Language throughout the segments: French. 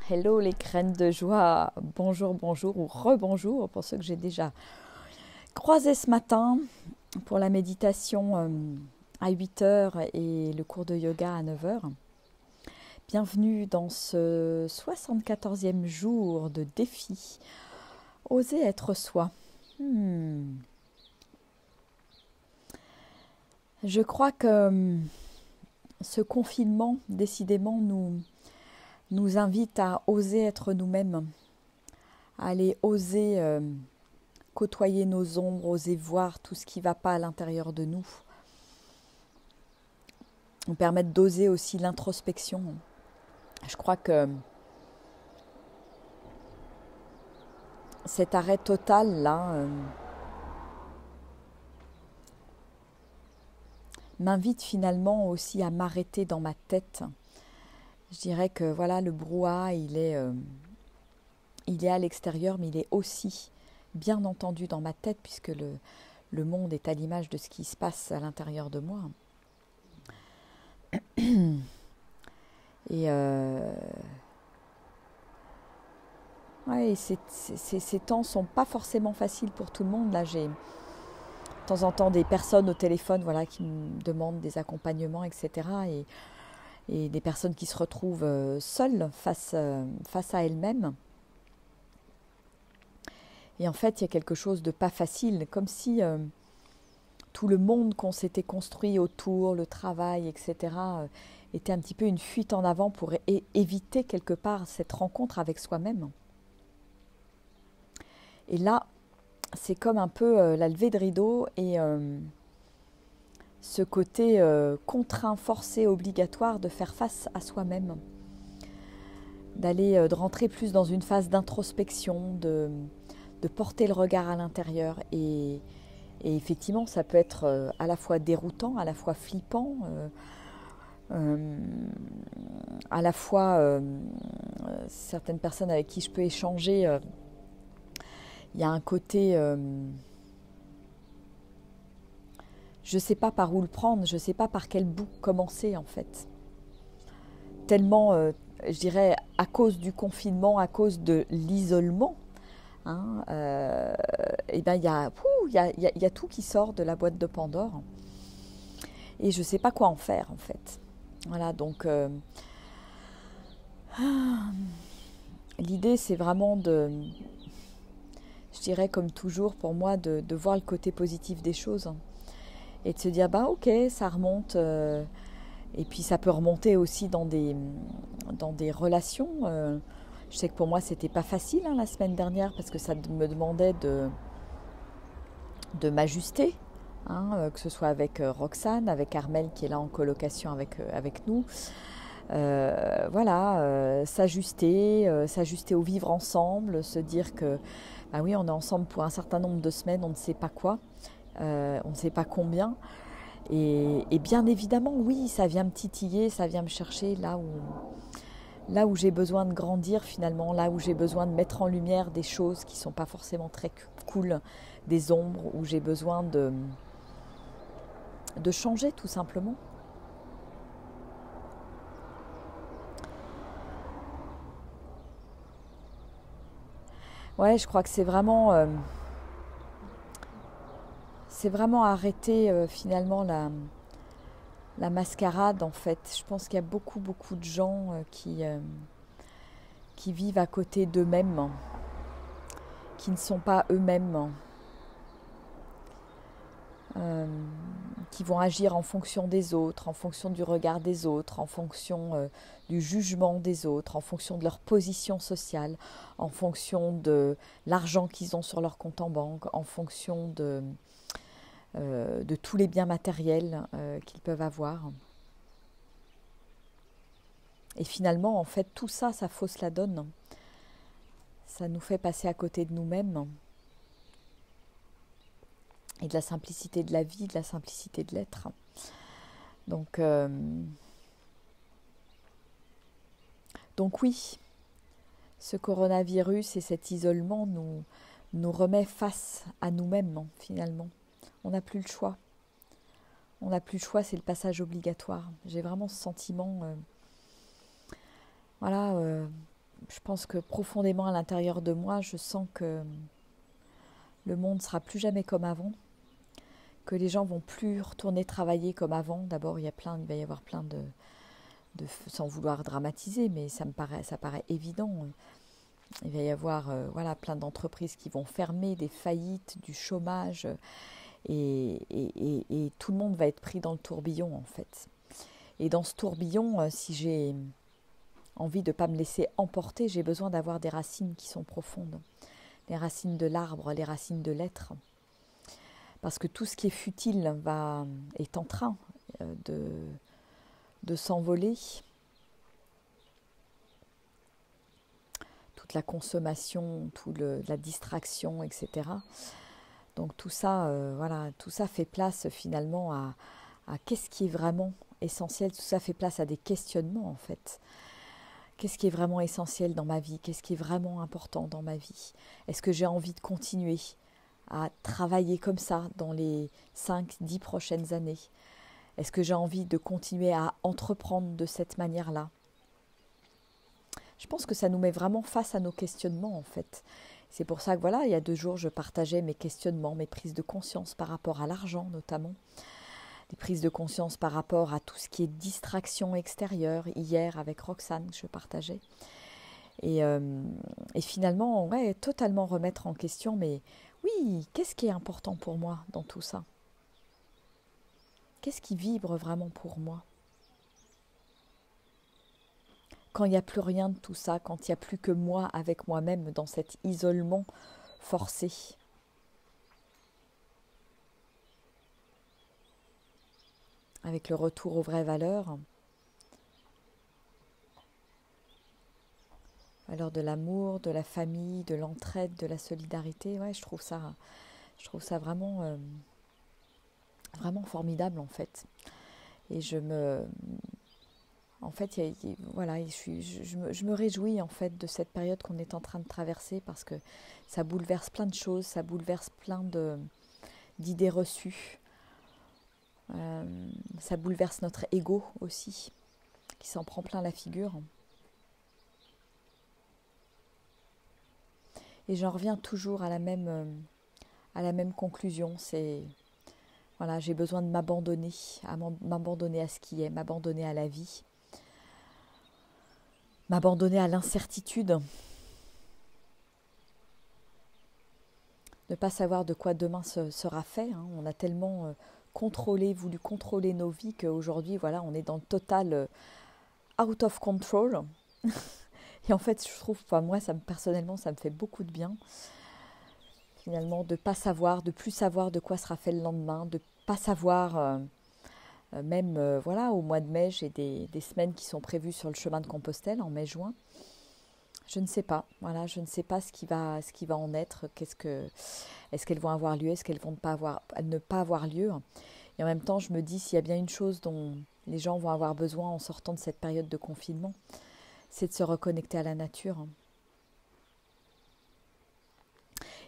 Hello les graines de joie, bonjour, bonjour ou rebonjour pour ceux que j'ai déjà croisés ce matin pour la méditation à 8 heures et le cours de yoga à 9 heures. Bienvenue dans ce 74e jour de défi, oser être soi. Je crois que ce confinement décidément nous invite à oser être nous-mêmes, à aller oser côtoyer nos ombres, oser voir tout ce qui ne va pas à l'intérieur de nous, nous permettre d'oser aussi l'introspection. Je crois que cet arrêt total là m'invite finalement aussi à m'arrêter dans ma tête. Je dirais que voilà, le brouhaha, il est à l'extérieur, mais il est aussi bien entendu dans ma tête, puisque le monde est à l'image de ce qui se passe à l'intérieur de moi. Et ouais, ces temps ne sont pas forcément faciles pour tout le monde. Là, j'ai de temps en temps des personnes au téléphone qui me demandent des accompagnements, etc. Et des personnes qui se retrouvent seules face à elles-mêmes. Et en fait, il y a quelque chose de pas facile, comme si tout le monde qu'on s'était construit autour, le travail, etc., était un petit peu une fuite en avant pour éviter quelque part cette rencontre avec soi-même. Et là, c'est comme un peu la levée de rideau et ce côté contraint, forcé, obligatoire de faire face à soi-même, de rentrer plus dans une phase d'introspection, de porter le regard à l'intérieur. Et effectivement, ça peut être à la fois déroutant, à la fois flippant, à la fois certaines personnes avec qui je peux échanger, il y a un côté je ne sais pas par où le prendre, je ne sais pas par quel bout commencer en fait. Tellement, je dirais, à cause du confinement, à cause de l'isolement, et ben il y a tout qui sort de la boîte de Pandore. Et je ne sais pas quoi en faire en fait. Voilà, donc l'idée c'est vraiment je dirais comme toujours pour moi, de voir le côté positif des choses. Et de se dire, bah ok, ça remonte. Et puis ça peut remonter aussi dans des relations. Je sais que pour moi, c'était pas facile la semaine dernière parce que ça me demandait de m'ajuster. Que ce soit avec Roxane, avec Armel qui est là en colocation avec nous. S'ajuster au vivre ensemble, se dire que bah oui, on est ensemble pour un certain nombre de semaines, on ne sait pas quoi. On ne sait pas combien. Et bien évidemment, oui, ça vient me titiller, ça vient me chercher là où j'ai besoin de grandir finalement, là où j'ai besoin de mettre en lumière des choses qui ne sont pas forcément très cool, des ombres, où j'ai besoin de changer tout simplement. Ouais, je crois que c'est vraiment arrêter finalement la mascarade en fait. Je pense qu'il y a beaucoup de gens qui vivent à côté d'eux-mêmes, qui ne sont pas eux-mêmes, qui vont agir en fonction des autres, en fonction du regard des autres, en fonction du jugement des autres, en fonction de leur position sociale, en fonction de l'argent qu'ils ont sur leur compte en banque, en fonction de tous les biens matériels qu'ils peuvent avoir. Et finalement, en fait, tout ça, ça fausse la donne. Ça nous fait passer à côté de nous-mêmes et de la simplicité de la vie, de la simplicité de l'être. Donc oui, ce coronavirus et cet isolement nous remet face à nous-mêmes, finalement. On n'a plus le choix. On n'a plus le choix, c'est le passage obligatoire. J'ai vraiment ce sentiment je pense que profondément à l'intérieur de moi, je sens que le monde sera plus jamais comme avant, que les gens vont plus retourner travailler comme avant. D'abord, il va y avoir plein sans vouloir dramatiser, mais ça paraît évident. Il va y avoir voilà, plein d'entreprises qui vont fermer, des faillites, du chômage, et tout le monde va être pris dans le tourbillon en fait. Et dans ce tourbillon, si j'ai envie de ne pas me laisser emporter, j'ai besoin d'avoir des racines qui sont profondes, les racines de l'arbre, les racines de l'être. Parce que tout ce qui est futile est en train de s'envoler. Toute la consommation, la distraction, etc. Donc tout ça, tout ça fait place finalement à qu'est-ce qui est vraiment essentiel. Tout ça fait place à des questionnements en fait. Qu'est-ce qui est vraiment essentiel dans ma vie? Qu'est-ce qui est vraiment important dans ma vie? Est-ce que j'ai envie de continuer à travailler comme ça dans les 5-10 prochaines années? Est-ce que j'ai envie de continuer à entreprendre de cette manière-là? Je pense que ça nous met vraiment face à nos questionnements en fait. C'est pour ça que voilà, il y a 2 jours, je partageais mes questionnements, mes prises de conscience par rapport à l'argent notamment. Des prises de conscience par rapport à tout ce qui est distraction extérieure. Hier, avec Roxane, je partageais. Et finalement, ouais, totalement remettre en question, mais oui, qu'est-ce qui est important pour moi dans tout ça? Qu'est-ce qui vibre vraiment pour moi? Quand il n'y a plus rien de tout ça, quand il n'y a plus que moi avec moi-même dans cet isolement forcé. Avec le retour aux vraies valeurs de l'amour, de la famille, de l'entraide, de la solidarité. Ouais, je trouve ça vraiment, vraiment formidable en fait. Et en fait, voilà, je me réjouis en fait de cette période qu'on est en train de traverser parce que ça bouleverse plein de choses, ça bouleverse plein d'idées reçues. Ça bouleverse notre ego aussi, qui s'en prend plein la figure. Et j'en reviens toujours à la même conclusion. C'est voilà, j'ai besoin de m'abandonner à ce qui est, m'abandonner à la vie, m'abandonner à l'incertitude, ne pas savoir de quoi demain sera fait. On a tellement voulu contrôler nos vies qu'aujourd'hui, voilà, on est dans le total out of control. Et en fait, je trouve, moi, personnellement, ça me fait beaucoup de bien. Finalement, de plus savoir de quoi sera fait le lendemain, de pas savoir, voilà, au mois de mai, j'ai des semaines qui sont prévues sur le chemin de Compostelle en mai-juin. Je ne sais pas, voilà, je ne sais pas ce qui va en être. Est-ce qu'elles vont avoir lieu, est-ce qu'elles vont ne pas avoir lieu? Et en même temps, je me dis, s'il y a bien une chose dont les gens vont avoir besoin en sortant de cette période de confinement, c'est de se reconnecter à la nature.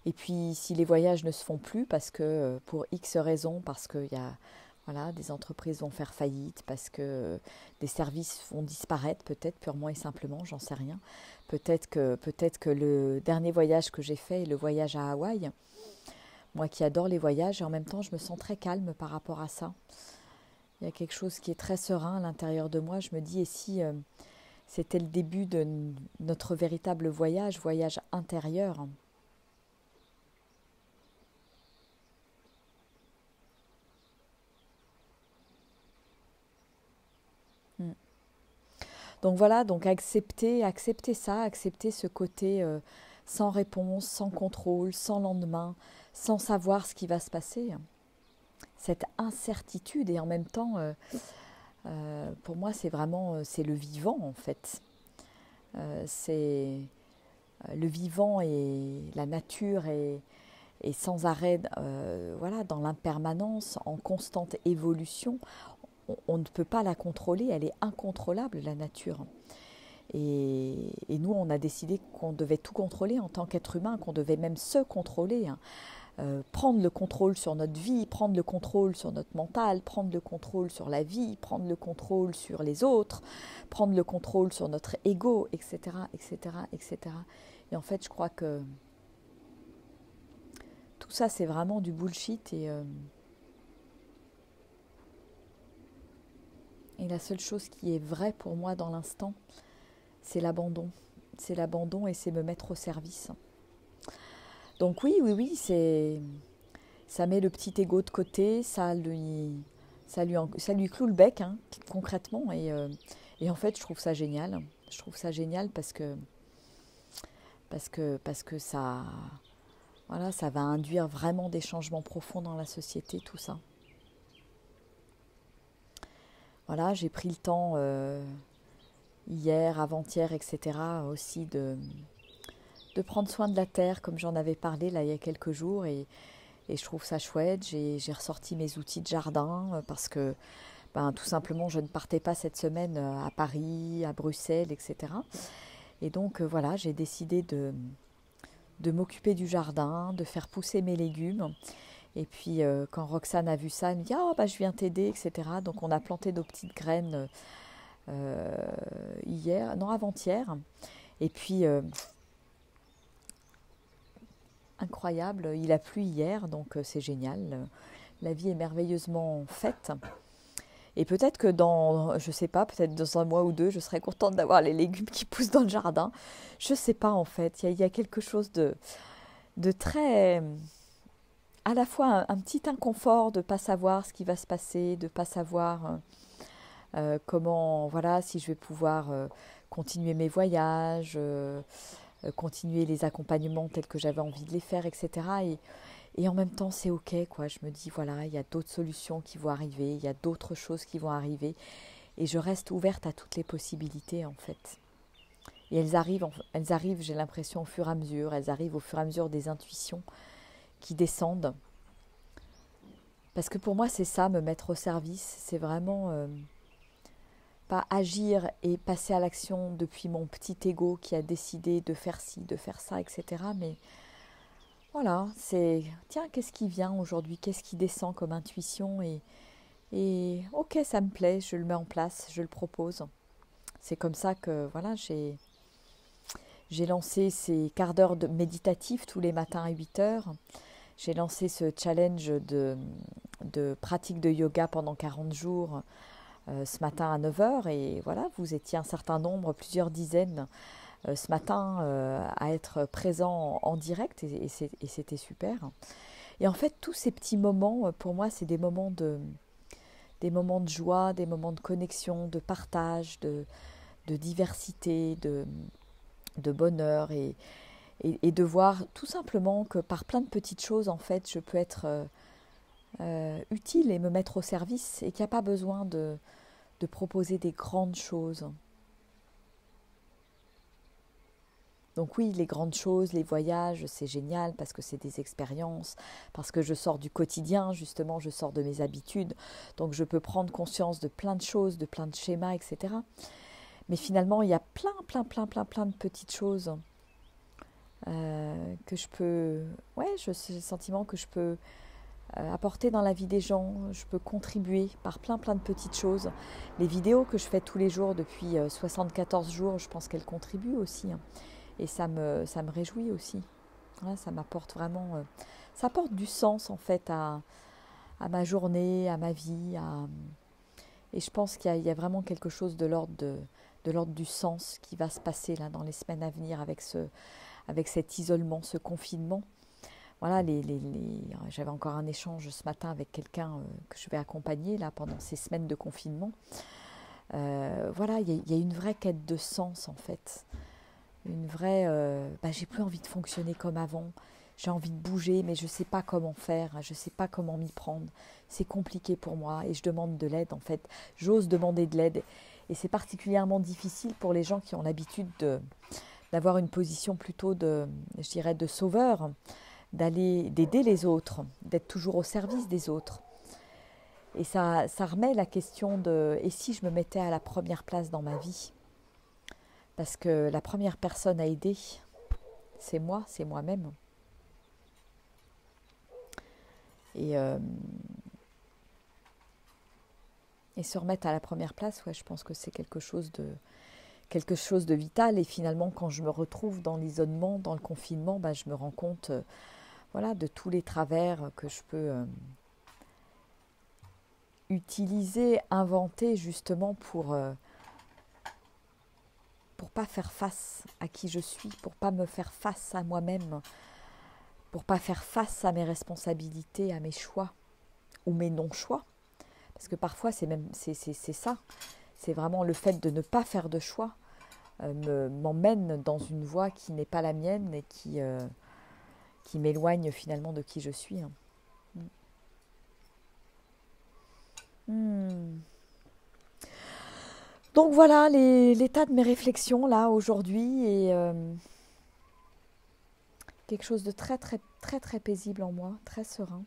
Et puis, si les voyages ne se font plus, parce que pour X raisons, parce que des entreprises vont faire faillite, parce que des services vont disparaître, peut-être purement et simplement, j'en sais rien. Peut-être que le dernier voyage que j'ai fait est le voyage à Hawaï. Moi qui adore les voyages, et en même temps, je me sens très calme par rapport à ça. Il y a quelque chose qui est très serein à l'intérieur de moi. Je me dis, et si c'était le début de notre véritable voyage intérieur? Donc voilà, donc accepter ça, accepter ce côté sans réponse, sans contrôle, sans lendemain, sans savoir ce qui va se passer. Cette incertitude et en même temps, pour moi, c'est le vivant en fait. C'est le vivant et la nature est sans arrêt dans l'impermanence, en constante évolution. On ne peut pas la contrôler, elle est incontrôlable, la nature. Et nous, on a décidé qu'on devait tout contrôler en tant qu'être humain, qu'on devait même se contrôler. prendre le contrôle sur notre vie, prendre le contrôle sur notre mental, prendre le contrôle sur la vie, prendre le contrôle sur les autres, prendre le contrôle sur notre ego, etc., etc., etc. Et en fait, je crois que tout ça, c'est vraiment du bullshit et la seule chose qui est vraie pour moi dans l'instant, c'est l'abandon. C'est l'abandon et c'est me mettre au service. Donc oui, ça met le petit ego de côté, ça lui cloue le bec, hein, concrètement. Et en fait, je trouve ça génial. Je trouve ça génial parce que ça, voilà, ça va induire vraiment des changements profonds dans la société, tout ça. Voilà, j'ai pris le temps hier, avant-hier, etc. aussi de prendre soin de la terre, comme j'en avais parlé là il y a quelques jours, et je trouve ça chouette. J'ai ressorti mes outils de jardin parce que tout simplement je ne partais pas cette semaine à Paris, à Bruxelles, etc. Et donc voilà, j'ai décidé de m'occuper du jardin, de faire pousser mes légumes. Et puis quand Roxane a vu ça, elle me dit je viens t'aider, etc. Donc on a planté nos petites graines avant-hier. Et puis incroyable, il a plu hier, donc c'est génial. La vie est merveilleusement faite. Et peut-être que je sais pas, peut-être dans un mois ou deux, je serai contente d'avoir les légumes qui poussent dans le jardin. Je sais pas en fait, il y a quelque chose de très, à la fois un petit inconfort de pas savoir ce qui va se passer, de pas savoir comment, voilà, si je vais pouvoir continuer mes voyages, continuer les accompagnements tels que j'avais envie de les faire, etc. Et en même temps, c'est ok, quoi. Je me dis, voilà, il y a d'autres solutions qui vont arriver, il y a d'autres choses qui vont arriver, et je reste ouverte à toutes les possibilités, en fait. Et elles arrivent, j'ai l'impression, au fur et à mesure. Elles arrivent au fur et à mesure des intuitions qui descendent. Parce que pour moi, c'est ça, me mettre au service. C'est vraiment pas agir et passer à l'action depuis mon petit ego qui a décidé de faire ci, de faire ça, etc. Mais voilà, c'est tiens, qu'est-ce qui vient aujourd'hui, qu'est-ce qui descend comme intuition et ok, ça me plaît, je le mets en place, je le propose. C'est comme ça que voilà, j'ai lancé ces quarts d'heure méditatifs tous les matins à 8 heures. J'ai lancé ce challenge de pratique de yoga pendant 40 jours ce matin à 9 heures. Et voilà, vous étiez un certain nombre, plusieurs dizaines ce matin à être présents en direct et c'était super. Et en fait, tous ces petits moments, pour moi, c'est des moments de joie, des moments de connexion, de partage, de diversité, de bonheur et de voir tout simplement que par plein de petites choses, en fait, je peux être utile et me mettre au service et qu'il n'y a pas besoin de proposer des grandes choses. Donc oui, les grandes choses, les voyages, c'est génial parce que c'est des expériences, parce que je sors du quotidien, justement, je sors de mes habitudes, donc je peux prendre conscience de plein de choses, de plein de schémas, etc. Mais finalement, il y a plein de petites choses que je peux... Ouais, j'ai le sentiment que je peux apporter dans la vie des gens, je peux contribuer par plein de petites choses. Les vidéos que je fais tous les jours depuis 74 jours, je pense qu'elles contribuent aussi. Et ça me réjouit aussi. Ouais, ça m'apporte vraiment... ça apporte du sens en fait à ma journée, à ma vie. Et je pense qu'il y a vraiment quelque chose de l'ordre du sens qui va se passer là dans les semaines à venir avec cet isolement, ce confinement. Voilà, j'avais encore un échange ce matin avec quelqu'un que je vais accompagner là pendant ces semaines de confinement. Voilà, il y a une vraie quête de sens en fait. Une vraie... j'ai plus envie de fonctionner comme avant. J'ai envie de bouger, mais je ne sais pas comment faire. Je ne sais pas comment m'y prendre. C'est compliqué pour moi et je demande de l'aide en fait. J'ose demander de l'aide. Et c'est particulièrement difficile pour les gens qui ont l'habitude d'avoir une position plutôt de sauveur, d'aider les autres, d'être toujours au service des autres. Et ça remet la question de « et si je me mettais à la première place dans ma vie ?» Parce que la première personne à aider, c'est moi, c'est moi-même. Et, et se remettre à la première place, ouais, je pense que c'est quelque chose de vital. Et finalement, quand je me retrouve dans l'isolement, dans le confinement, bah, je me rends compte voilà, de tous les travers que je peux utiliser, inventer justement pour pas faire face à qui je suis, pour pas me faire face à moi-même, pour pas faire face à mes responsabilités, à mes choix ou mes non-choix. Parce que parfois, c'est ça. C'est vraiment le fait de ne pas faire de choix m'emmène dans une voie qui n'est pas la mienne et qui m'éloigne finalement de qui je suis. Donc voilà l'état de mes réflexions là aujourd'hui et quelque chose de très très très très paisible en moi, très serein.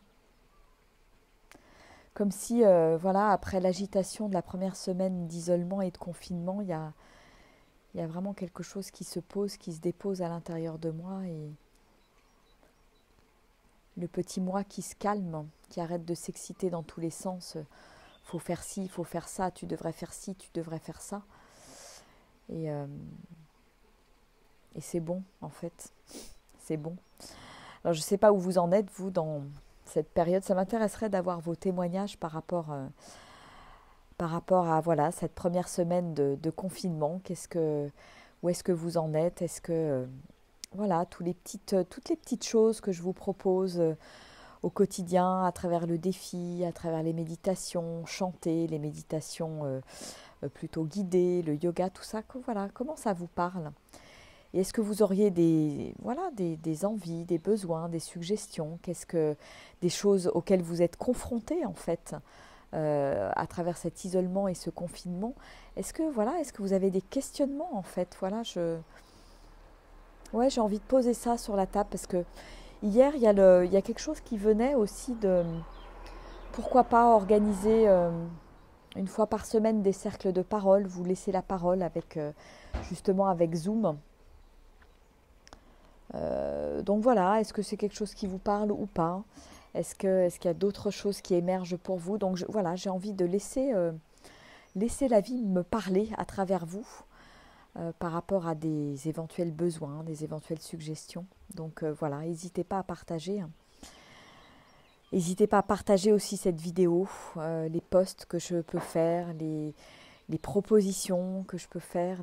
Comme si voilà, après l'agitation de la première semaine d'isolement et de confinement, il y a vraiment quelque chose qui se pose, qui se dépose à l'intérieur de moi et le petit moi qui se calme, qui arrête de s'exciter dans tous les sens. Faut faire ci, il faut faire ça, tu devrais faire ci, tu devrais faire ça. Et c'est bon, en fait. C'est bon. Alors, je ne sais pas où vous en êtes, vous, dans cette période. Ça m'intéresserait d'avoir vos témoignages par rapport à voilà, cette première semaine de confinement. Où est-ce que vous en êtes? Est-ce que voilà, toutes les petites choses que je vous propose au quotidien, à travers le défi, à travers les méditations, chanter, les méditations plutôt guidées, le yoga, tout ça, voilà, comment ça vous parle? Et est-ce que vous auriez des envies, des besoins, des suggestions? Des choses auxquelles vous êtes confrontés en fait à travers cet isolement et ce confinement? Est-ce que vous avez des questionnements en fait? Voilà, j'ai envie de poser ça sur la table parce que hier il y a quelque chose qui venait aussi de pourquoi pas organiser une fois par semaine des cercles de parole, vous laissez la parole avec justement avec Zoom. Donc voilà, est-ce que c'est quelque chose qui vous parle ou pas? Est-ce qu'il y a d'autres choses qui émergent pour vous? Donc voilà, j'ai envie de laisser la vie me parler à travers vous par rapport à des éventuels besoins, des éventuelles suggestions. Donc voilà, n'hésitez pas à partager. N'hésitez pas à partager aussi cette vidéo, les posts que je peux faire, les propositions que je peux faire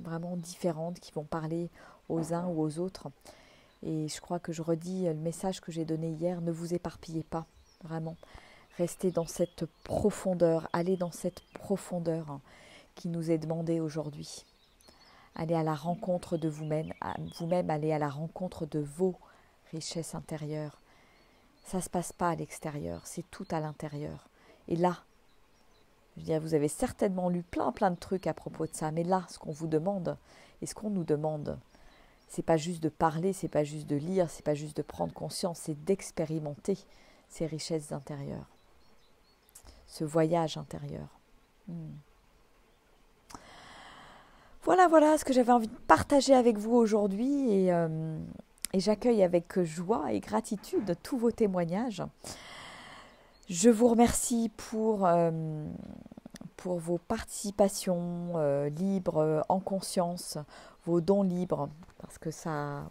vraiment différentes qui vont parler aux uns ou aux autres. Et je crois que je redis le message que j'ai donné hier, ne vous éparpillez pas, vraiment. Restez dans cette profondeur, allez dans cette profondeur qui nous est demandée aujourd'hui. Allez à la rencontre de vous-même, allez à la rencontre de vos richesses intérieures. Ça ne se passe pas à l'extérieur, c'est tout à l'intérieur. Et là, je veux dire, vous avez certainement lu plein de trucs à propos de ça, mais là, ce qu'on vous demande et ce qu'on nous demande, c'est pas juste de parler, c'est pas juste de lire, c'est pas juste de prendre conscience, c'est d'expérimenter ces richesses intérieures, ce voyage intérieur. Voilà ce que j'avais envie de partager avec vous aujourd'hui et j'accueille avec joie et gratitude tous vos témoignages. Je vous remercie pour vos participations libres, en conscience, vos dons libres, parce que ça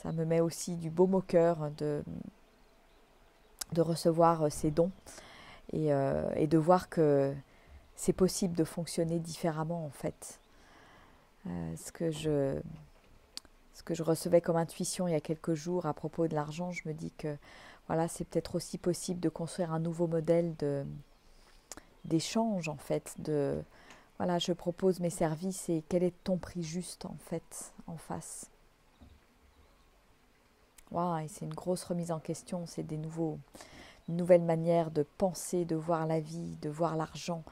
me met aussi du baume au cœur de recevoir ces dons et de voir que c'est possible de fonctionner différemment en fait. Ce que je recevais comme intuition il y a quelques jours à propos de l'argent, je me dis que voilà, c'est peut-être aussi possible de construire un nouveau modèle d'échange en fait, voilà, je propose mes services et quel est ton prix juste en fait en face. Wow, et c'est une grosse remise en question, c'est une nouvelle manière de penser, de voir la vie, de voir l'argent,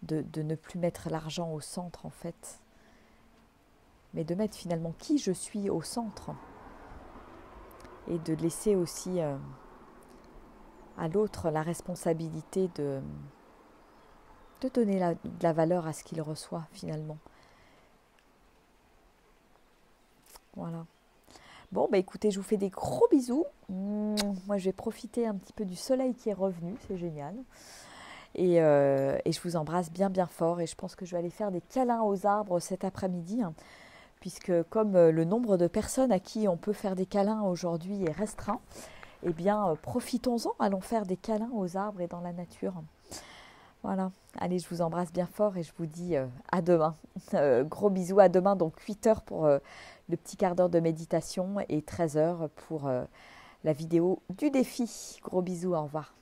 de ne plus mettre l'argent au centre en fait, mais de mettre finalement qui je suis au centre et de laisser aussi à l'autre la responsabilité de donner de la valeur à ce qu'il reçoit finalement. Voilà. Bon, bah écoutez, je vous fais des gros bisous. Moi, je vais profiter un petit peu du soleil qui est revenu, c'est génial. Et je vous embrasse bien bien fort et je pense que je vais aller faire des câlins aux arbres cet après-midi, hein, puisque comme le nombre de personnes à qui on peut faire des câlins aujourd'hui est restreint, eh bien profitons-en, allons faire des câlins aux arbres et dans la nature. Voilà, allez, je vous embrasse bien fort et je vous dis à demain. Gros bisous, à demain, donc 8 heures pour le petit quart d'heure de méditation et 13 heures pour la vidéo du défi. Gros bisous, au revoir.